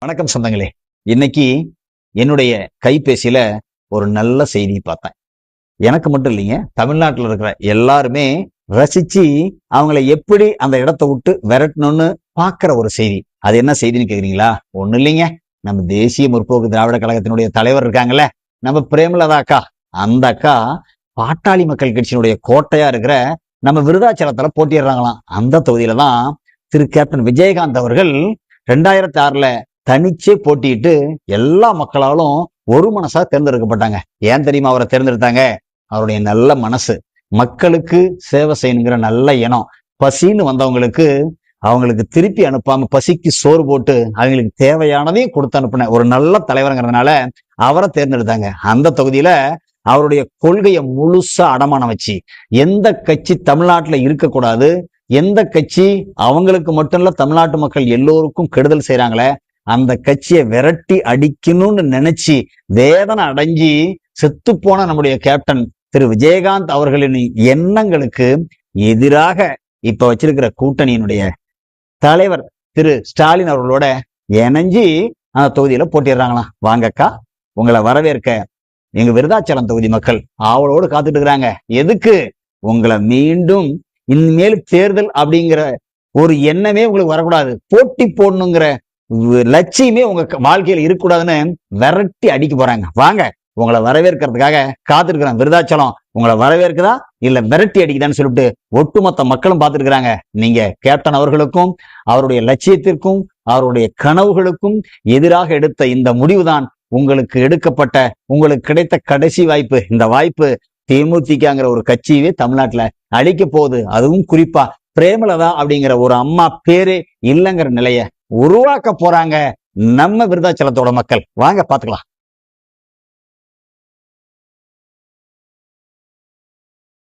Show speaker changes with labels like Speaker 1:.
Speaker 1: வணக்கம் சொந்தங்களே. இன்னைக்கு என்னுடைய கைபேசியில ஒரு நல்ல செய்தி பார்த்தேன். எனக்கு மட்டும் இல்லைங்க, தமிழ்நாட்டில் இருக்கிற எல்லாருமே ரசிச்சு அவங்கள எப்படி அந்த இடத்தை விட்டு விரட்டணும்னு பாக்குற ஒரு செய்தி. அது என்ன செய்தின்னு கேக்குறீங்களா? ஒண்ணு இல்லைங்க, நம்ம தேசிய முற்போக்கு திராவிட கழகத்தினுடைய தலைவர் இருக்காங்கல்ல, நம்ம பிரேமலதா அக்கா. அந்த அக்கா பாட்டாளி மக்கள் கட்சியினுடைய கோட்டையா இருக்கிற நம்ம விருதாச்சலத்துல போட்டிடுறாங்களாம். அந்த தொகுதியில தான் திரு கேப்டன் விஜயகாந்த் அவர்கள் 2006 தனிச்சே போட்டிட்டு எல்லா மக்களாலும் ஒரு மனசா தேர்ந்தெடுக்கப்பட்டாங்க. ஏன் தெரியுமா அவரை தேர்ந்தெடுத்தாங்க? அவருடைய நல்ல மனசு, மக்களுக்கு சேவை செய்யணுங்கிற நல்ல எண்ணம், பசின்னு வந்தவங்களுக்கு அவங்களுக்கு திருப்பி அனுப்பாம பசிக்கு சோறு போட்டு அவங்களுக்கு தேவையானதையும் கொடுத்து அனுப்பின ஒரு நல்ல தலைவருங்கிறதுனால அவரை தேர்ந்தெடுத்தாங்க. அந்த தொகுதியில அவருடைய கொள்கையை முழுசா அடமானம் வச்சு, எந்த கட்சி தமிழ்நாட்டுல இருக்கக்கூடாது, எந்த கட்சி அவங்களுக்கு மட்டும் இல்ல தமிழ்நாட்டு மக்கள் எல்லோருக்கும் கெடுதல் செய்யறாங்களே அந்த கட்சியை விரட்டி அடிக்கணும்னு நினைச்சு வேதனை அடைஞ்சி செத்து போன நம்முடைய கேப்டன் திரு விஜயகாந்த் அவர்களின் எண்ணங்களுக்கு எதிராக இப்ப வச்சிருக்கிற கூட்டணியினுடைய தலைவர் திரு ஸ்டாலின் அவர்களோட இணைஞ்சு அந்த தொகுதியில போட்டிடுறாங்களாம். வாங்கக்கா, உங்களை வரவேற்க எங்க விருதாச்சலம் தொகுதி மக்கள் ஆவலோடு காத்துட்டு இருக்கிறாங்க. எதுக்கு? உங்களை மீண்டும் இனிமேல் தேர்தல் அப்படிங்கிற ஒரு எண்ணமே உங்களுக்கு வரக்கூடாது, போட்டி போடணுங்கிற லட்சியமே உங்க வாழ்க்கையில இருக்கக்கூடாதுன்னு விரட்டி அடிக்க போறாங்க. வாங்க, உங்களை வரவேற்கிறதுக்காக காத்திருக்கிறாங்க. விருதாச்சலம் உங்களை வரவேற்குதா இல்ல விரட்டி அடிக்குதான்னு சொல்லிட்டு ஒட்டுமொத்த மக்களும் பார்த்துருக்கிறாங்க. நீங்க கேப்டன் அவர்களுக்கும் அவருடைய லட்சியத்திற்கும் அவருடைய கனவுகளுக்கும் எதிராக எடுத்த இந்த முடிவுதான் உங்களுக்கு எடுக்கப்பட்ட, உங்களுக்கு கிடைத்த கடைசி வாய்ப்பு. இந்த வாய்ப்பு தேமுதிகங்கிற ஒரு கட்சியவே தமிழ்நாட்டுல அழிக்க போகுது. அதுவும் குறிப்பா பிரேமலதா அப்படிங்கிற ஒரு அம்மா பேரே இல்லைங்கிற நிலைய உருவாக்க போறாங்க நம்ம விருதாச்சலத்தோட மக்கள். வாங்க பாத்துக்கலாம்.